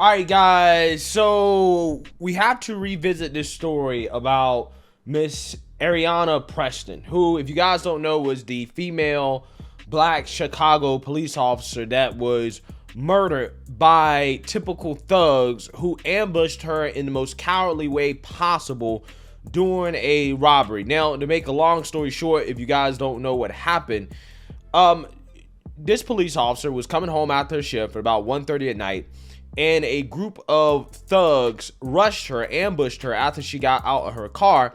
All right, guys, so we have to revisit this story about Miss Areanah Preston, who, if you guys don't know, was the female black Chicago police officer that was murdered by typical thugs who ambushed her in the most cowardly way possible during a robbery. Now, to make a long story short, if you guys don't know what happened, this police officer was coming home after her shift at about 1:30 at night, and a group of thugs rushed her, ambushed her after she got out of her car,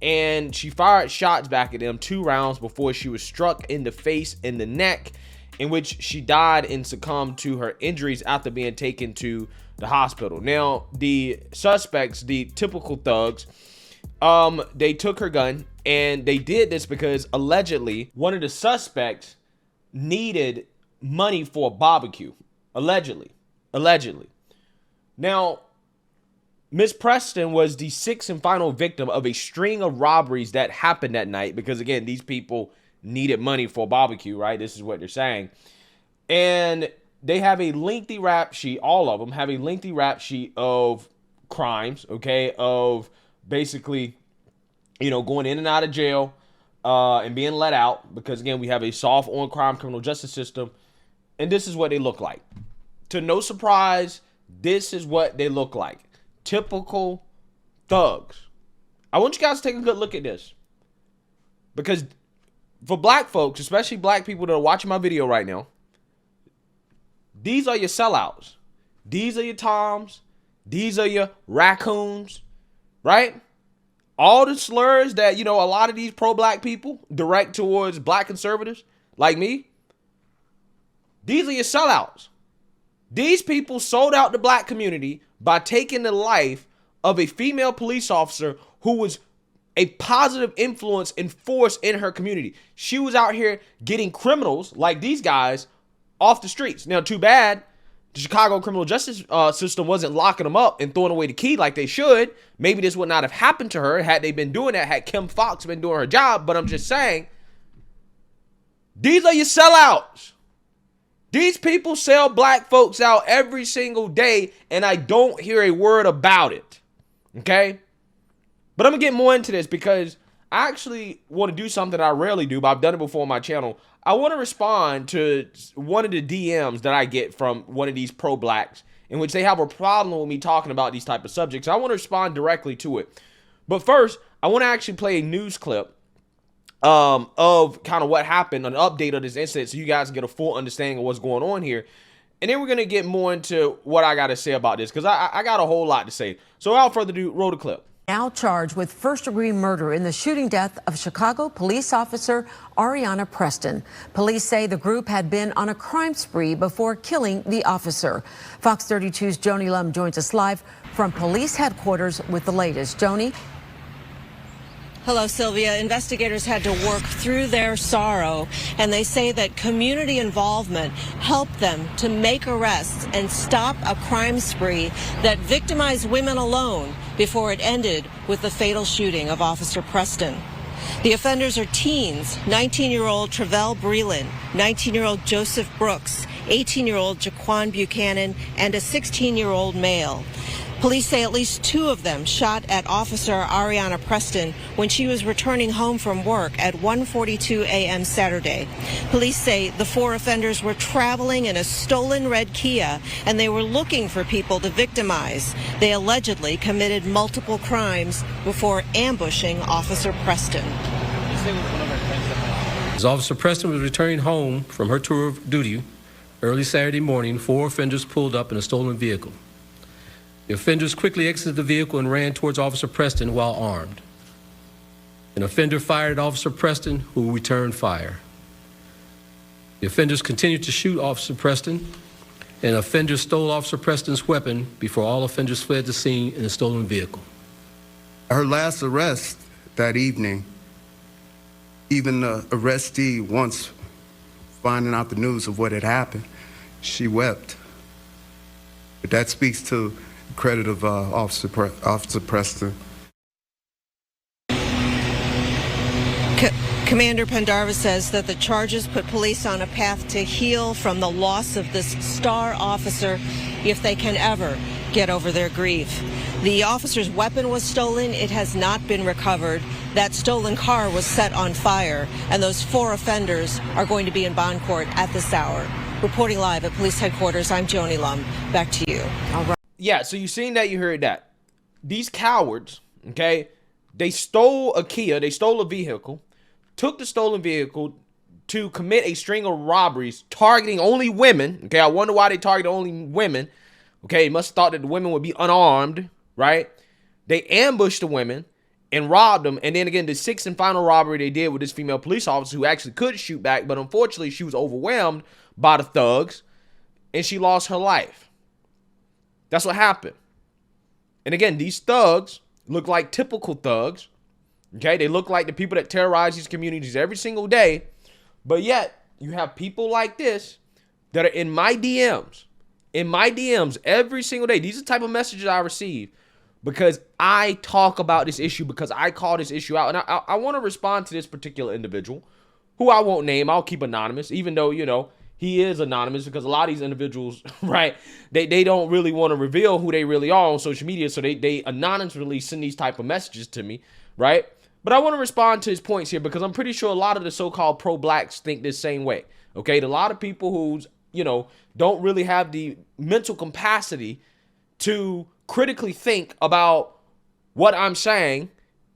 and she fired shots back at them, 2 rounds before she was struck in the face and the neck, in which she died and succumbed to her injuries after being taken to the hospital. Now, the suspects, the typical thugs, they took her gun, and they did this because allegedly one of the suspects needed money for a barbecue. Allegedly. Now, Miss Preston was the 6th and final victim of a string of robberies that happened that night because, again, these people needed money for a barbecue, right? This is what they're saying. And they have a lengthy rap sheet, all of them have a lengthy rap sheet of crimes, okay, of basically, you know, going in and out of jail and being let out because, again, we have a soft on crime criminal justice system. And this is what they look like. To no surprise, this is what they look like. Typical thugs. I want you guys to take a good look at this. Because for black folks, especially black people that are watching my video right now, these are your sellouts. These are your Toms. These are your raccoons, right? All the slurs that, you know, a lot of these pro-black people direct towards black conservatives like me, these are your sellouts. These people sold out the black community by taking the life of a female police officer who was a positive influence and force in her community. She was out here getting criminals like these guys off the streets. Now, too bad the Chicago criminal justice system wasn't locking them up and throwing away the key like they should. Maybe this would not have happened to her had they been doing that, had Kim Foxx been doing her job. But I'm just saying, these are your sellouts. These people sell black folks out every single day, and I don't hear a word about it, okay? But I'm going to get more into this because I actually want to do something I rarely do, but I've done it before on my channel. I want to respond to one of the DMs that I get from one of these pro-blacks in which they have a problem with me talking about these type of subjects. I want to respond directly to it. But first, I want to actually play a news clip of kind of what happened, an update of this incident so you guys can get a full understanding of what's going on here. And then we're going to get more into what I got to say about this because I got a whole lot to say. So without further ado, roll the clip. Now charged with first-degree murder in the shooting death of Chicago police officer Areanah Preston. Police say the group had been on a crime spree before killing the officer. Fox 32's Joni Lum joins us live from police headquarters with the latest. Joni? Hello, Sylvia. Investigators had to work through their sorrow, and they say that community involvement helped them to make arrests and stop a crime spree that victimized women alone before it ended with the fatal shooting of Officer Preston. The offenders are teens: 19-year-old Travell Breland, 19-year-old Joseph Brooks, 18-year-old Jaquan Buchanan, and a 16-year-old male. Police say at least 2 of them shot at Officer Areanah Preston when she was returning home from work at 1:42 a.m. Saturday. Police say the 4 offenders were traveling in a stolen red Kia and they were looking for people to victimize. They allegedly committed multiple crimes before ambushing Officer Preston. As Officer Preston was returning home from her tour of duty early Saturday morning, 4 offenders pulled up in a stolen vehicle. The offenders quickly exited the vehicle and ran towards Officer Preston while armed. An offender fired at Officer Preston, who returned fire. The offenders continued to shoot Officer Preston, and offenders stole Officer Preston's weapon before all offenders fled the scene in a stolen vehicle. Her last arrest that evening, even the arrestee, once finding out the news of what had happened, she wept. But that speaks to credit of Officer Preston. Commander Pendarvis says that the charges put police on a path to heal from the loss of this star officer if they can ever get over their grief. The officer's weapon was stolen. It has not been recovered. That stolen car was set on fire, and those 4 offenders are going to be in bond court at this hour. Reporting live at police headquarters, I'm Joni Lum. Back to you. All right. Yeah, so you seen that, you heard that. These cowards, okay, they stole a Kia, they stole a vehicle, took the stolen vehicle to commit a string of robberies targeting only women. Okay, I wonder why they targeted only women. Okay, they must have thought that the women would be unarmed, right? They ambushed the women and robbed them. And then again, the 6th and final robbery they did with this female police officer who actually could shoot back, but unfortunately she was overwhelmed by the thugs and she lost her life. That's what happened. And again, these thugs look like typical thugs. Okay, they look like the people that terrorize these communities every single day. But yet, you have people like this that are in my DMs every single day. These are the type of messages I receive because I talk about this issue, because I call this issue out. And I want to respond to this particular individual who I won't name. I'll keep anonymous, even though, you know, he is anonymous, because a lot of these individuals, right, they don't really want to reveal who they really are on social media. So they anonymously send these type of messages to me, right? But I want to respond to his points here because I'm pretty sure a lot of the so-called pro-blacks think this same way. Okay, a lot of people who's, you know, don't really have the mental capacity to critically think about what I'm saying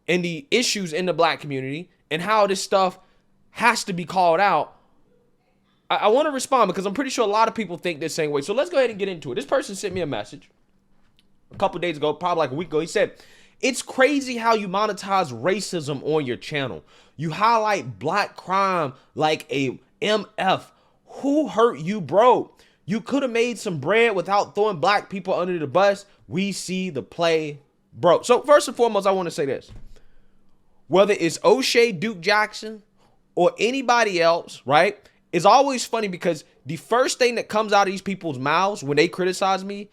and the issues in the black community and how this stuff has to be called out. I want to respond because I'm pretty sure a lot of people think the same way. So let's go ahead and get into it. This person sent me a message a couple days ago, probably like a week ago. He said, "It's crazy how you monetize racism on your channel. You highlight black crime like a MF. Who hurt you, bro? You could have made some bread without throwing black people under the bus. We see the play, bro." So first and foremost, I want to say this. Whether it's O'Shea, Duke Jackson, or anybody else, right? It's always funny because the first thing that comes out of these people's mouths when they criticize me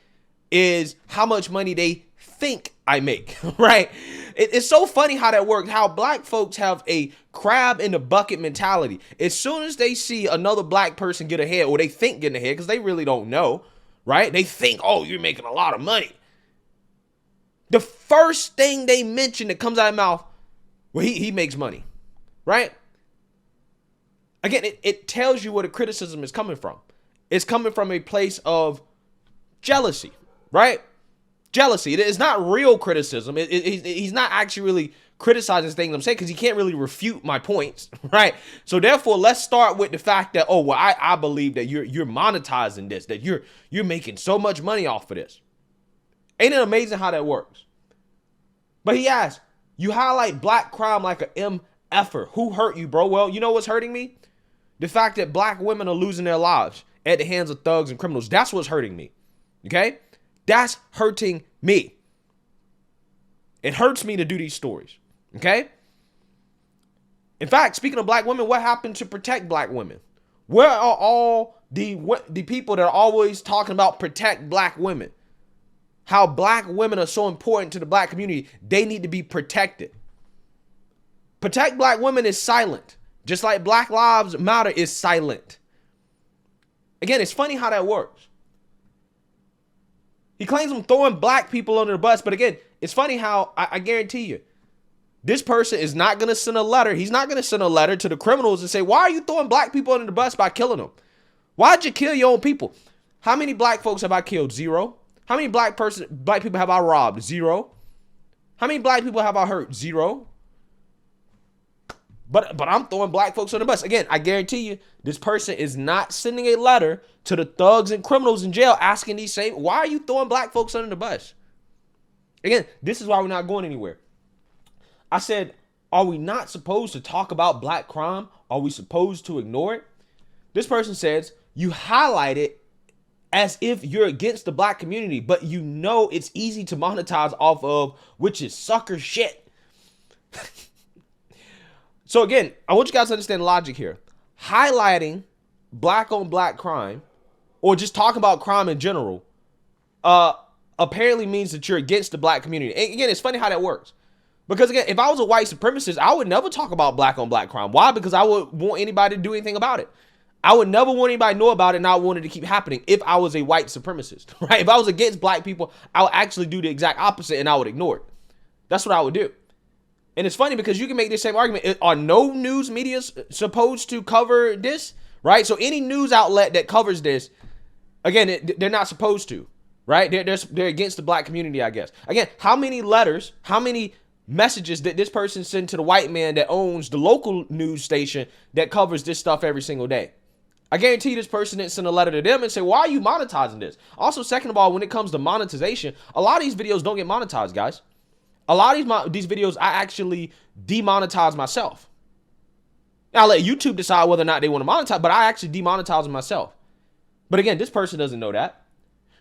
is how much money they think I make, right? It's so funny how that works, how black folks have a crab in the bucket mentality. As soon as they see another black person get ahead, or they think getting ahead, because they really don't know, right? They think, oh, you're making a lot of money. The first thing they mention that comes out of their mouth, well, he makes money, right? Again, it tells you where the criticism is coming from. It's coming from a place of jealousy, right? Jealousy. It's not real criticism. He's not actually really criticizing things I'm saying because he can't really refute my points, right? So therefore, let's start with the fact that, oh, well, I believe that you're monetizing this, that you're making so much money off of this. Ain't it amazing how that works? But he asked, you highlight black crime like a MFer. Who hurt you, bro? Well, you know what's hurting me? The fact that black women are losing their lives at the hands of thugs and criminals. That's what's hurting me. Okay? That's hurting me. It hurts me to do these stories. Okay? In fact, speaking of black women, what happened to protect black women? Where are all the people that are always talking about protect black women? How black women are so important to the black community. They need to be protected. Protect black women is silent. Just like Black Lives Matter is silent. Again, it's funny how that works. He claims I'm throwing black people under the bus. But again, it's funny how I guarantee you, this person is not going to send a letter. He's not going to send a letter to the criminals and say, why are you throwing black people under the bus by killing them? Why'd you kill your own people? How many black folks have I killed? 0. How many black people have I robbed? 0. How many black people have I hurt? 0. But I'm throwing black folks on the bus. Again, I guarantee you, this person is not sending a letter to the thugs and criminals in jail asking these same, why are you throwing black folks under the bus? Again, this is why we're not going anywhere. I said, are we not supposed to talk about black crime? Are we supposed to ignore it? This person says, you highlight it as if you're against the black community, but you know it's easy to monetize off of, which is sucker shit. So again, I want you guys to understand the logic here. Highlighting black on black crime, or just talking about crime in general, apparently means that you're against the black community. And again, it's funny how that works. Because again, if I was a white supremacist, I would never talk about black on black crime. Why? Because I would want anybody to do anything about it. I would never want anybody to know about it, and I wanted to keep happening if I was a white supremacist, right? If I was against black people, I would actually do the exact opposite, and I would ignore it. That's what I would do. And it's funny because you can make this same argument. Are no news media supposed to cover this, right? So any news outlet that covers this, again, they're not supposed to, right? They're against the black community, I guess. Again, how many letters, how many messages did this person send to the white man that owns the local news station that covers this stuff every single day? I guarantee you this person didn't send a letter to them and say, why are you monetizing this? Also, second of all, when it comes to monetization, a lot of these videos don't get monetized, guys. A lot of these videos, I actually demonetize myself. Now, I let YouTube decide whether or not they want to monetize, but I actually demonetize them myself. But again, this person doesn't know that.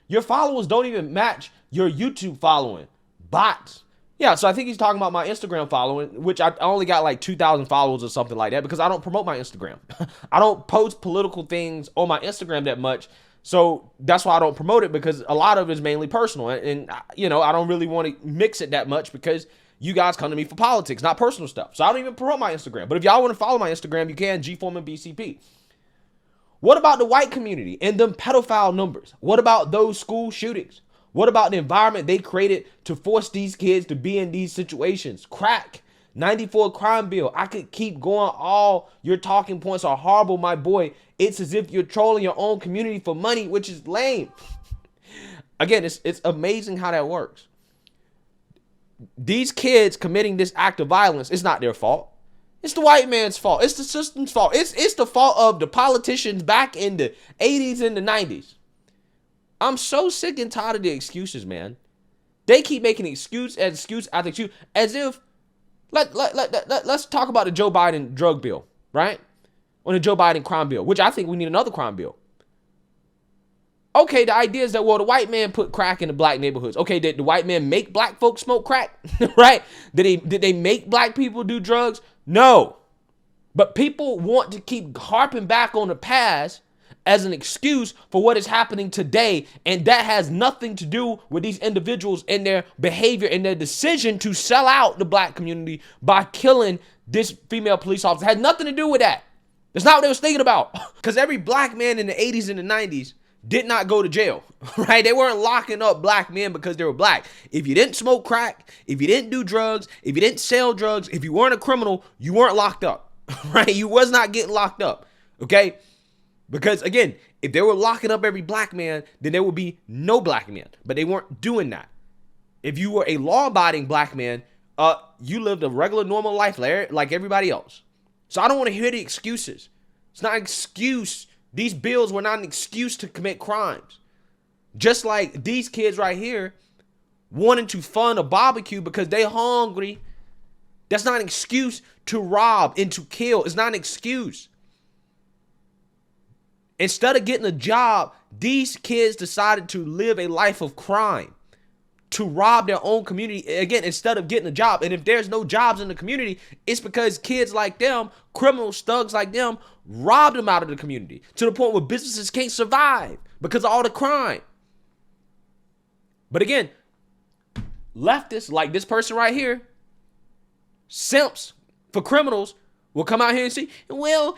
Your followers don't even match your YouTube following. Bots. Yeah, so I think he's talking about my Instagram following, which I only got like 2,000 followers or something like that because I don't promote my Instagram. I don't post political things on my Instagram that much. So that's why I don't promote it, because a lot of it is mainly personal. And you know, I don't really want to mix it that much because you guys come to me for politics, not personal stuff. So I don't even promote my Instagram. But if y'all want to follow my Instagram, you can, gforemanbcp. What about the white community and them pedophile numbers? What about those school shootings? What about the environment they created to force these kids to be in these situations? Crack, 94 crime bill. I could keep going. All your talking points are horrible, my boy. It's as if you're trolling your own community for money, which is lame. Again, it's amazing how that works. These kids committing this act of violence, it's not their fault. It's the white man's fault. It's the system's fault. It's the fault of the politicians back in the 80s and the 90s. I'm so sick and tired of the excuses, man. They keep making excuse after excuse, as if let's talk about the Joe Biden drug bill, right? Or the Joe Biden crime bill, which I think we need another crime bill. Okay, the idea is that, well, the white man put crack in the black neighborhoods. Okay, did the white man make black folks smoke crack? Right? Did they make black people do drugs? No. But people want to keep harping back on the past as an excuse for what is happening today. And that has nothing to do with these individuals and their behavior and their decision to sell out the black community by killing this female police officer. It had nothing to do with that. That's not what they was thinking about. Because every black man in the 80s and the 90s did not go to jail, right? They weren't locking up black men because they were black. If you didn't smoke crack, if you didn't do drugs, if you didn't sell drugs, if you weren't a criminal, you weren't locked up, right? You was not getting locked up, okay? Because again, if they were locking up every black man, then there would be no black men. But they weren't doing that. If you were a law-abiding black man, you lived a regular, normal life like everybody else. So I don't want to hear the excuses. It's not an excuse. These bills were not an excuse to commit crimes. Just like these kids right here wanting to fund a barbecue because they hungry. That's not an excuse to rob and to kill. It's not an excuse. Instead of getting a job, these kids decided to live a life of crime, to rob their own community, again, instead of getting a job. And if there's no jobs in the community, it's because kids like them, criminals, thugs like them, robbed them out of the community to the point where businesses can't survive because of all the crime. But again, leftists like this person right here, simps for criminals, will come out here and say, well,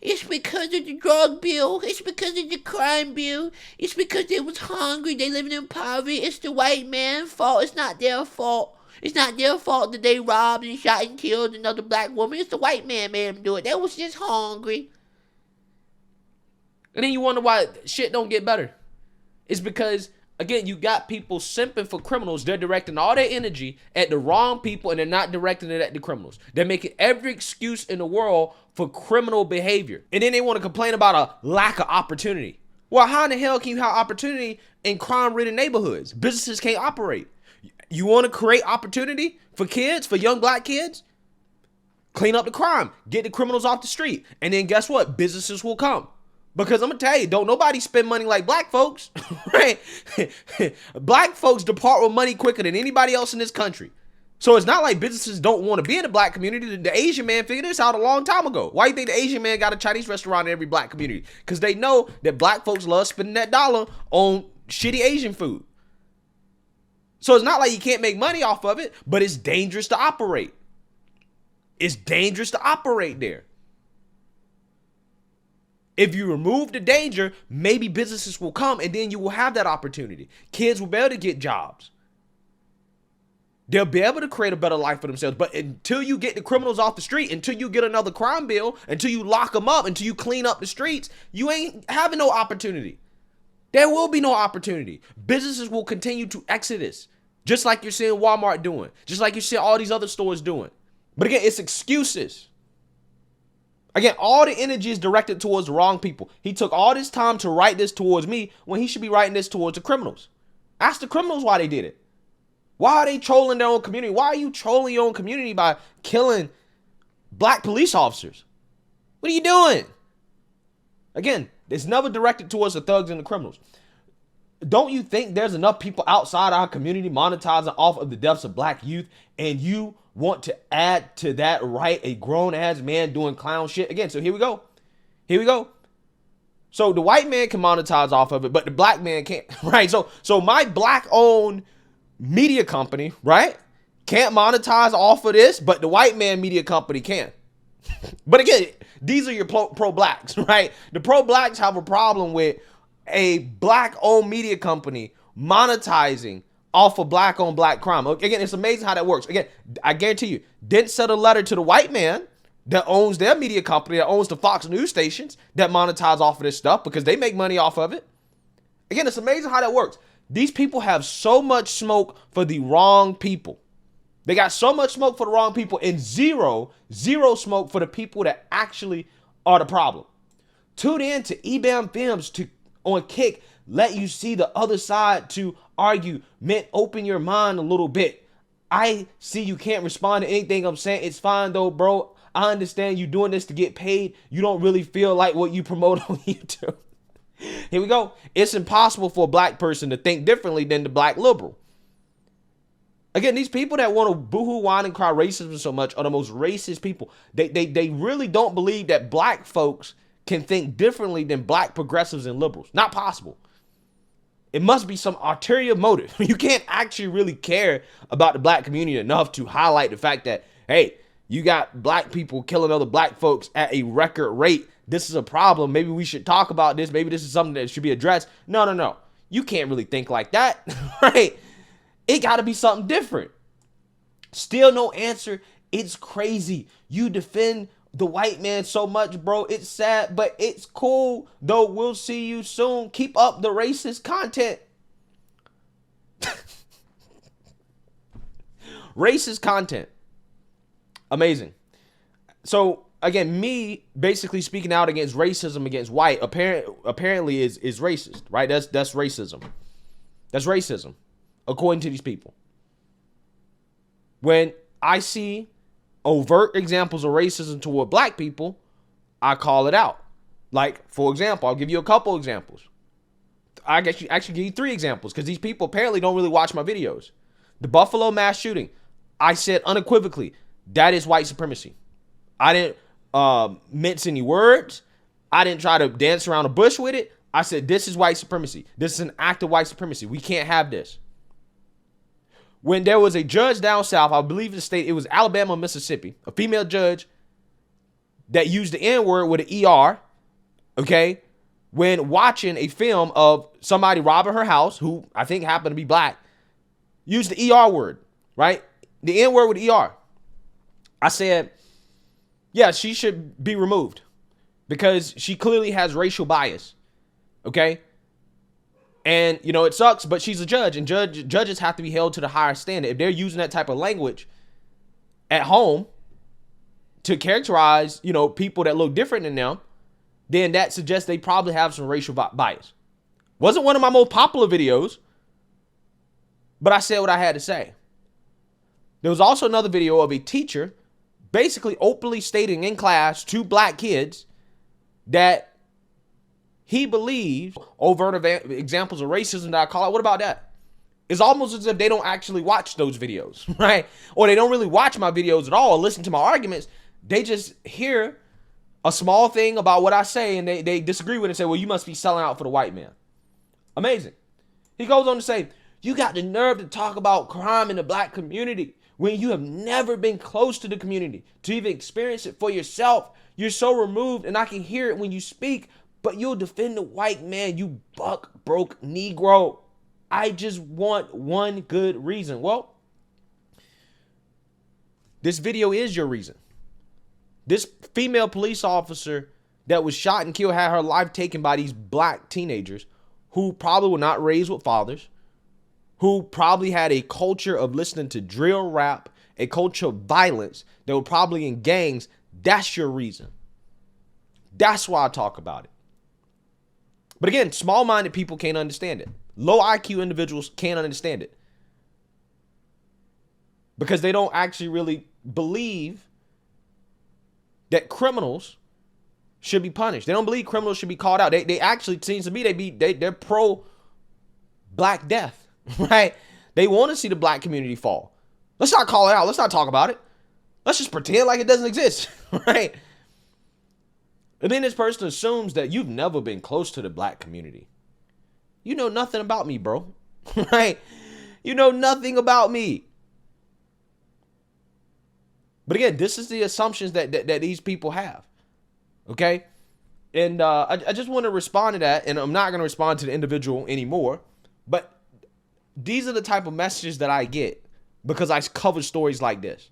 it's because of the drug bill. It's because of the crime bill. It's because they was hungry. They living in poverty. It's the white man's fault. It's not their fault. It's not their fault that they robbed and shot and killed another black woman. It's the white man made them do it. They was just hungry. And then you wonder why shit don't get better. It's because, again, you got people simping for criminals. They're directing all their energy at the wrong people, and they're not directing it at the criminals. They're making every excuse in the world for criminal behavior. And then they want to complain about a lack of opportunity. Well, how in the hell can you have opportunity in crime-ridden neighborhoods? Businesses can't operate. You want to create opportunity for kids, for young black kids? Clean up the crime. Get the criminals off the street. And then guess what? Businesses will come. Because I'm going to tell you, don't nobody spend money like black folks, right? Black folks depart with money quicker than anybody else in this country. So it's not like businesses don't want to be in the black community. The Asian man figured this out a long time ago. Why do you think the Asian man got a Chinese restaurant in every black community? Because they know that black folks love spending that dollar on shitty Asian food. So it's not like you can't make money off of it, but it's dangerous to operate. It's dangerous to operate there. If you remove the danger, maybe businesses will come and then you will have that opportunity. Kids will be able to get jobs. They'll be able to create a better life for themselves. But until you get the criminals off the street, until you get another crime bill, until you lock them up, until you clean up the streets, you ain't having no opportunity. There will be no opportunity. Businesses will continue to exodus, just like you're seeing Walmart doing, just like you see all these other stores doing. But again, it's excuses. Again, all the energy is directed towards the wrong people. He took all this time to write this towards me when he should be writing this towards the criminals. Ask the criminals why they did it. Why are they trolling their own community? Why are you trolling your own community by killing black police officers? What are you doing? Again, it's never directed towards the thugs and the criminals. Don't you think there's enough people outside our community monetizing off of the deaths of black youth, and you want to add to that, right, a grown-ass man doing clown shit? Again, so here we go. Here we go. So the white man can monetize off of it, but the black man can't, right? So my black-owned media company, right, can't monetize off of this, but the white man media company can. But again, these are your pro-blacks, right? The pro-blacks have a problem with a black-owned media company monetizing off of black-on black crime. Again, it's amazing how that works. Again, I guarantee you, didn't send a letter to the white man that owns their media company, that owns the Fox News stations that monetize off of this stuff because they make money off of it. Again, it's amazing how that works. These people have so much smoke for the wrong people. They got so much smoke for the wrong people and zero smoke for the people that actually are the problem. Tune in to EBAM Films to on Kick, let you see the other side to argue. Man, open your mind a little bit. I see you can't respond to anything I'm saying. It's fine though, bro. I understand you doing this to get paid. You don't really feel like what you promote on YouTube. Here we go. It's impossible for a black person to think differently than the black liberal. Again, these people that want to boohoo, whine, and cry racism so much are the most racist people. They really don't believe that black folks can think differently than black progressives and liberals. Not possible. It must be some ulterior motive. You can't actually really care about the black community enough to highlight the fact that, hey, you got black people killing other black folks at a record rate. This is a problem. Maybe we should talk about this. Maybe this is something that should be addressed. No. You can't really think like that, right? It got to be something different. Still no answer. It's crazy. You defend the white man so much, bro. It's sad, but it's cool, though. We'll see you soon. Keep up the racist content. Racist content. Amazing. So, again, me basically speaking out against racism against white apparently is racist, right? That's racism. That's racism, according to these people. When I see overt examples of racism toward black people, I call it out. Like, for example, I'll give you a couple examples. I guess you actually give you 3 examples because these people apparently don't really watch my videos. The Buffalo mass shooting, I said unequivocally, that is white supremacy. I didn't mince any words. I didn't try to dance around the bush with it. I said, this is white supremacy. This is an act of white supremacy. We can't have this. When there was a judge down south, I believe the state, it was Alabama, Mississippi, a female judge that used the N-word with an ER, okay, when watching a film of somebody robbing her house, who I think happened to be black, used the ER word, right? The N-word with ER. I said, yeah, she should be removed because she clearly has racial bias, okay? And, you know, it sucks, but she's a judge, and judges have to be held to the higher standard. If they're using that type of language at home to characterize, you know, people that look different than them, then that suggests they probably have some racial bias. Wasn't one of my most popular videos, but I said what I had to say. There was also another video of a teacher basically openly stating in class to black kids that he believes overt examples of racism that I call out. What about that? It's almost as if they don't actually watch those videos, right? Or they don't really watch my videos at all or listen to my arguments. They just hear a small thing about what I say and they disagree with it and say, well, you must be selling out for the white man. Amazing. He goes on to say, you got the nerve to talk about crime in the black community when you have never been close to the community to even experience it for yourself. You're so removed, and I can hear it when you speak, but you'll defend the white man, you buck broke Negro. I just want one good reason. Well, this video is your reason. This female police officer that was shot and killed had her life taken by these black teenagers who probably were not raised with fathers, who probably had a culture of listening to drill rap, a culture of violence. They were probably in gangs. That's your reason. That's why I talk about it. But again, small-minded people can't understand it. Low IQ individuals can't understand it because they don't actually really believe that criminals should be punished. They don't believe criminals should be called out. They actually, it seems to me, they're pro black death, right? They want to see the black community fall. Let's not call it out. Let's not talk about it. Let's just pretend like it doesn't exist, right? And then this person assumes that you've never been close to the black community. You know nothing about me, bro, right? You know nothing about me. But again, this is the assumptions that these people have, okay? And I just want to respond to that, and I'm not going to respond to the individual anymore, but these are the type of messages that I get because I cover stories like this.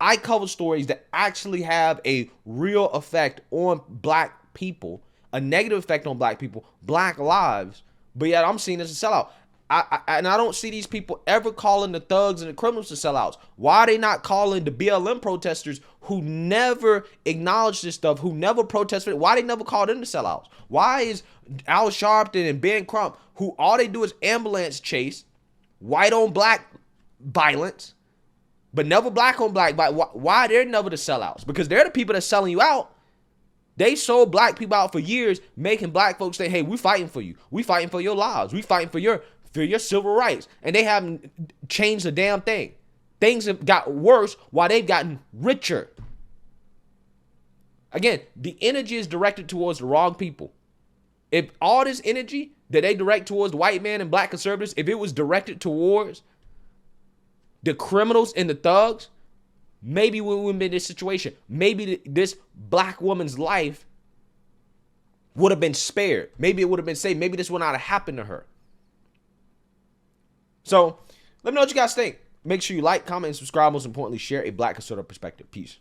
I cover stories that actually have a real effect on black people, a negative effect on black people, black lives, but yet I'm seen as a sellout. And I don't see these people ever calling the thugs and the criminals to sellouts. Why are they not calling the BLM protesters who never acknowledge this stuff, who never protest for it? Why they never call them to sellouts? Why is Al Sharpton and Ben Crump, who all they do is ambulance chase, white on black violence, but never black on black, why they're never the sellouts? Because they're the people that's selling you out. They sold black people out for years, making black folks say, hey, we fighting for you. We fighting for your lives. We fighting for your civil rights. And they haven't changed a damn thing. Things have got worse while they've gotten richer. Again, the energy is directed towards the wrong people. If all this energy that they direct towards the white man and black conservatives, if it was directed towards the criminals and the thugs, maybe we wouldn't be in this situation. Maybe this black woman's life would have been spared. Maybe it would have been saved. Maybe this would not have happened to her. So let me know what you guys think. Make sure you like, comment, and subscribe. Most importantly, share a black conservative perspective. Peace.